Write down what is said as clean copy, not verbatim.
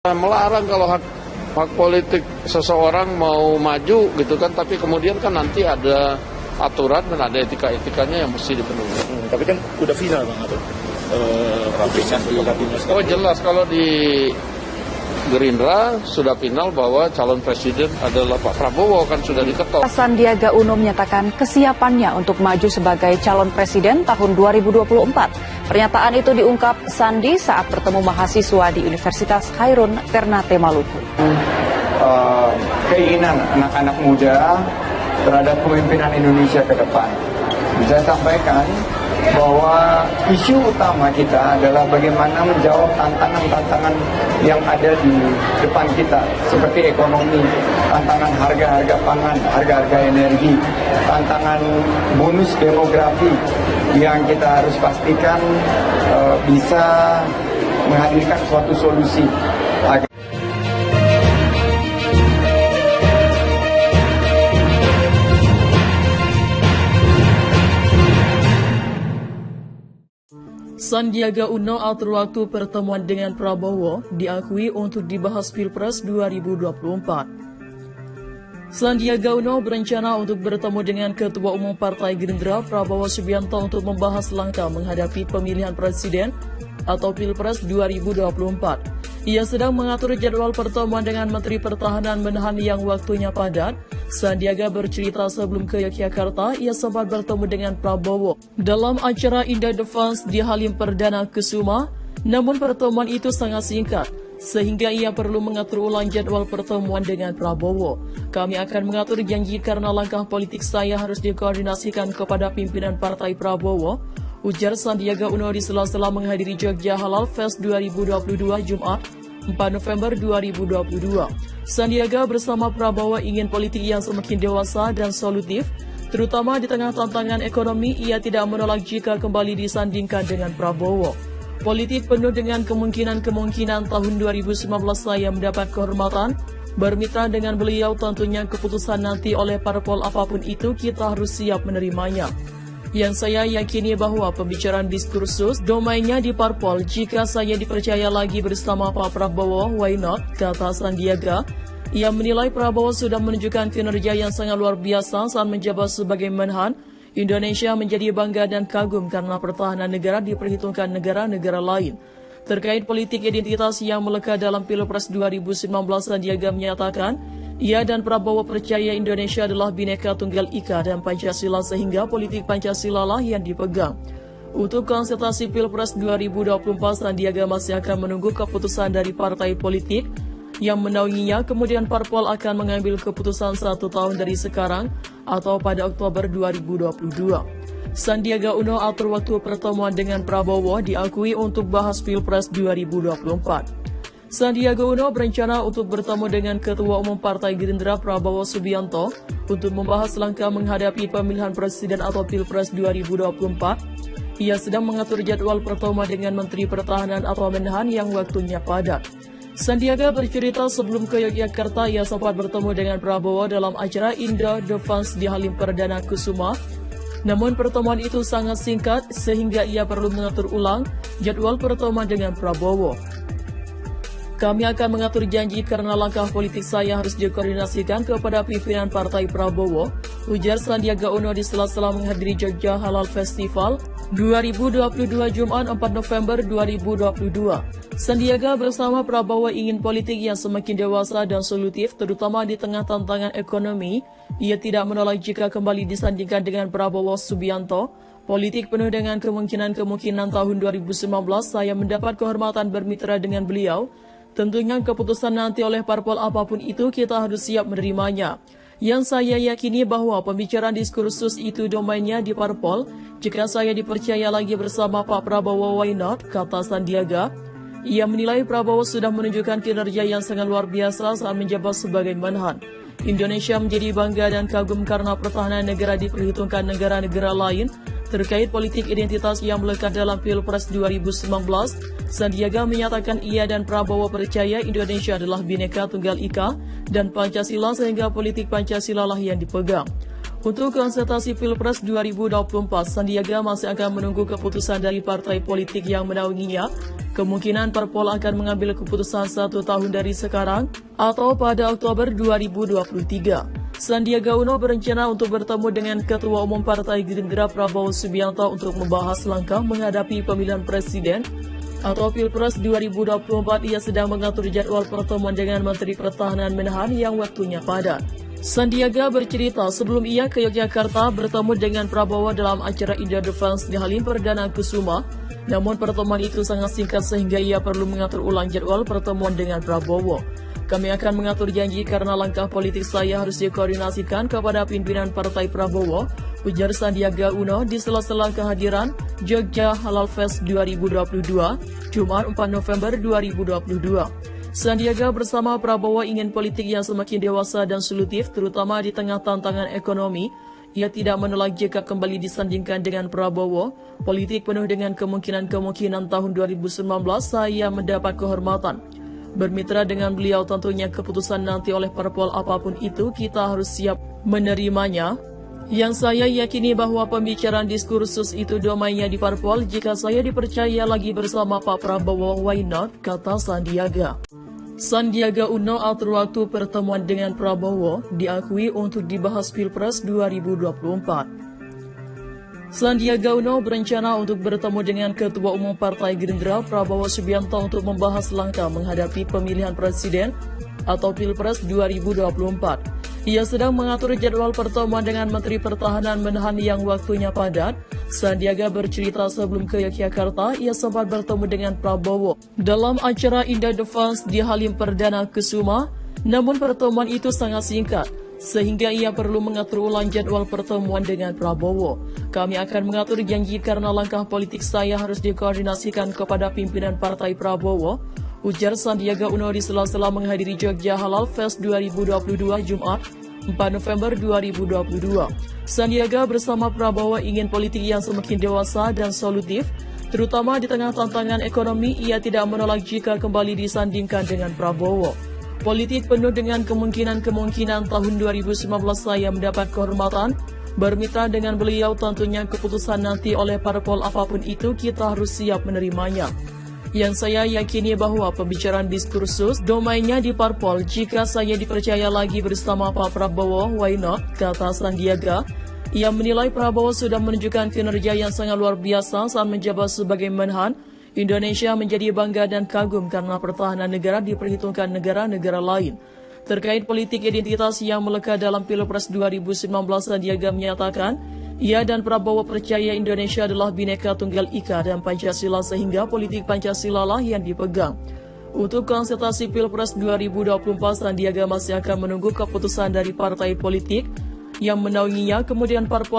Melarang kalau hak politik seseorang mau maju gitu kan, tapi kemudian kan nanti ada aturan dan ada etika-etikanya yang mesti dipenuhi. Tapi kan udah final Bang atau Oh jelas, kalau di Gerindra sudah final bahwa calon presiden adalah Pak Prabowo, kan sudah diketok. Sandiaga Uno menyatakan kesiapannya untuk maju sebagai calon presiden tahun 2024. Pernyataan itu diungkap Sandi saat bertemu mahasiswa di Universitas Khairun Ternate Maluku. Keinginan anak-anak muda terhadap kepemimpinan Indonesia ke depan. Saya sampaikan bahwa isu utama kita adalah bagaimana menjawab tantangan-tantangan yang ada di depan kita, seperti ekonomi, tantangan harga-harga pangan, harga-harga energi, tantangan bonus demografi yang kita harus pastikan bisa menghadirkan suatu solusi. Sandiaga Uno atur waktu pertemuan dengan Prabowo diakui untuk dibahas Pilpres 2024. Sandiaga Uno berencana untuk bertemu dengan Ketua Umum Partai Gerindra Prabowo Subianto untuk membahas langkah menghadapi pemilihan presiden atau Pilpres 2024. Ia sedang mengatur jadwal pertemuan dengan Menteri Pertahanan Menahan yang waktunya padat. Sandiaga bercerita sebelum ke Yogyakarta, ia sempat bertemu dengan Prabowo dalam acara Indah Defense di Halim Perdana Kusuma. Namun pertemuan itu sangat singkat, sehingga ia perlu mengatur ulang jadwal pertemuan dengan Prabowo. Kami akan mengatur janji karena langkah politik saya harus dikoordinasikan kepada pimpinan Partai Prabowo, ujar Sandiaga Uno di sela-sela menghadiri Jogja Halal Fest 2022 Jumat 4 November 2022. Sandiaga bersama Prabowo ingin politik yang semakin dewasa dan solutif, terutama di tengah tantangan ekonomi. Ia tidak menolak jika kembali disandingkan dengan Prabowo. Politik penuh dengan kemungkinan-kemungkinan. Tahun 2019 saya mendapat kehormatan bermitra dengan beliau, tentunya keputusan nanti oleh parpol apapun itu kita harus siap menerimanya. Yang saya yakini bahwa pembicaraan diskursus domainnya di parpol. Jika saya dipercaya lagi bersama Pak Prabowo, why not, kata Sandiaga. Ia menilai Prabowo sudah menunjukkan kinerja yang sangat luar biasa saat menjabat sebagai Menhan. Indonesia menjadi bangga dan kagum karena pertahanan negara diperhitungkan negara-negara lain. Terkait politik identitas yang melekat dalam Pilpres 2019, Sandiaga menyatakan ia dan Prabowo percaya Indonesia adalah Bhinneka Tunggal Ika dan Pancasila, sehingga politik Pancasila lah yang dipegang. Untuk konsultasi Pilpres 2024, Sandiaga masih akan menunggu keputusan dari partai politik yang menaunginya, kemudian parpol akan mengambil keputusan 1 tahun dari sekarang atau pada Oktober 2022. Sandiaga Uno atur waktu pertemuan dengan Prabowo diakui untuk bahas Pilpres 2024. Sandiaga Uno berencana untuk bertemu dengan Ketua Umum Partai Gerindra Prabowo Subianto untuk membahas langkah menghadapi pemilihan presiden atau Pilpres 2024. Ia sedang mengatur jadwal pertemuan dengan Menteri Pertahanan atau Menhan yang waktunya padat. Sandiaga bercerita sebelum ke Yogyakarta, ia sempat bertemu dengan Prabowo dalam acara Indah Defense di Halim Perdana Kusuma. Namun pertemuan itu sangat singkat, sehingga ia perlu mengatur ulang jadwal pertemuan dengan Prabowo. Kami akan mengatur janji karena langkah politik saya harus dikoordinasikan kepada pimpinan Partai Prabowo, ujar Sandiaga Uno di sela-sela menghadiri Jogja Halal Festival 2022 Jumat 4 November 2022. Sandiaga bersama Prabowo ingin politik yang semakin dewasa dan solutif, terutama di tengah tantangan ekonomi. Ia tidak menolak jika kembali disandingkan dengan Prabowo Subianto. Politik penuh dengan kemungkinan-kemungkinan. Tahun 2019 saya mendapat kehormatan bermitra dengan beliau. Tentunya keputusan nanti oleh parpol apapun itu kita harus siap menerimanya. Yang saya yakini bahwa pembicaraan diskursus itu domainnya di parpol. Jika saya dipercaya lagi bersama Pak Prabowo, why not, kata Sandiaga. Ia menilai Prabowo sudah menunjukkan kinerja yang sangat luar biasa saat menjabat sebagai Menhan. Indonesia menjadi bangga dan kagum karena pertahanan negara diperhitungkan negara-negara lain. Terkait politik identitas yang melekat dalam Pilpres 2019, Sandiaga menyatakan ia dan Prabowo percaya Indonesia adalah Bhinneka Tunggal Ika dan Pancasila, sehingga politik Pancasila lah yang dipegang. Untuk konsultasi Pilpres 2024, Sandiaga masih akan menunggu keputusan dari partai politik yang menaunginya. Kemungkinan parpol akan mengambil keputusan 1 tahun dari sekarang atau pada Oktober 2023. Sandiaga Uno berencana untuk bertemu dengan Ketua Umum Partai Gerindra Prabowo Subianto untuk membahas langkah menghadapi pemilihan presiden atau Pilpres 2024. Ia sedang mengatur jadwal pertemuan dengan Menteri Pertahanan Menahan yang waktunya padat. Sandiaga bercerita sebelum ia ke Yogyakarta bertemu dengan Prabowo dalam acara Indo Defense di Halim Perdana Kusuma. Namun pertemuan itu sangat singkat sehingga ia perlu mengatur ulang jadwal pertemuan dengan Prabowo. Kami akan mengatur janji karena langkah politik saya harus dikoordinasikan kepada pimpinan Partai Prabowo, ujar Sandiaga Uno di sela-sela kehadiran Jogja Halal Fest 2022, Jumat 4 November 2022. Sandiaga bersama Prabowo ingin politik yang semakin dewasa dan solutif, terutama di tengah tantangan ekonomi. Ia tidak menolak jika kembali disandingkan dengan Prabowo. Politik penuh dengan kemungkinan-kemungkinan. Tahun 2019 saya mendapat kehormatan bermitra dengan beliau, tentunya keputusan nanti oleh parpol apapun itu kita harus siap menerimanya. Yang saya yakini bahwa pembicaraan diskursus itu domainnya di parpol. Jika saya dipercaya lagi bersama Pak Prabowo, why not, kata Sandiaga. Sandiaga Uno atur waktu pertemuan dengan Prabowo diakui untuk dibahas Pilpres 2024. Sandiaga Uno berencana untuk bertemu dengan Ketua Umum Partai Gerindra Prabowo Subianto untuk membahas langkah menghadapi pemilihan presiden atau Pilpres 2024. Ia sedang mengatur jadwal pertemuan dengan Menteri Pertahanan Menahan yang waktunya padat. Sandiaga bercerita sebelum ke Yogyakarta, ia sempat bertemu dengan Prabowo dalam acara Indo Defense di Halim Perdana Kusuma. Namun pertemuan itu sangat singkat, sehingga ia perlu mengatur ulang jadwal pertemuan dengan Prabowo. Kami akan mengatur janji karena langkah politik saya harus dikoordinasikan kepada pimpinan Partai Prabowo, ujar Sandiaga Uno di sela-sela menghadiri Jogja Halal Fest 2022 Jumat 4 November 2022. Sandiaga bersama Prabowo ingin politik yang semakin dewasa dan solutif, terutama di tengah tantangan ekonomi. Ia tidak menolak jika kembali disandingkan dengan Prabowo. Politik penuh dengan kemungkinan-kemungkinan. Tahun 2019 saya mendapat kehormatan bermitra dengan beliau, tentunya keputusan nanti oleh parpol apapun itu kita harus siap menerimanya. Yang saya yakini bahwa pembicaraan diskursus domainnya di parpol. Jika saya dipercaya lagi bersama Pak Prabowo, why not, kata Sandiaga. Ia menilai Prabowo sudah menunjukkan kinerja yang sangat luar biasa saat menjabat sebagai Menhan. Indonesia menjadi bangga dan kagum karena pertahanan negara diperhitungkan negara-negara lain. Terkait politik identitas yang melekat dalam Pilpres 2019, Sandiaga menyatakan ia dan Prabowo percaya Indonesia adalah Bhinneka Tunggal Ika dan Pancasila, sehingga politik Pancasila lah yang dipegang. Untuk konsultasi Pilpres 2024, Sandiaga masih akan menunggu keputusan dari partai politik yang menaunginya, kemudian parpol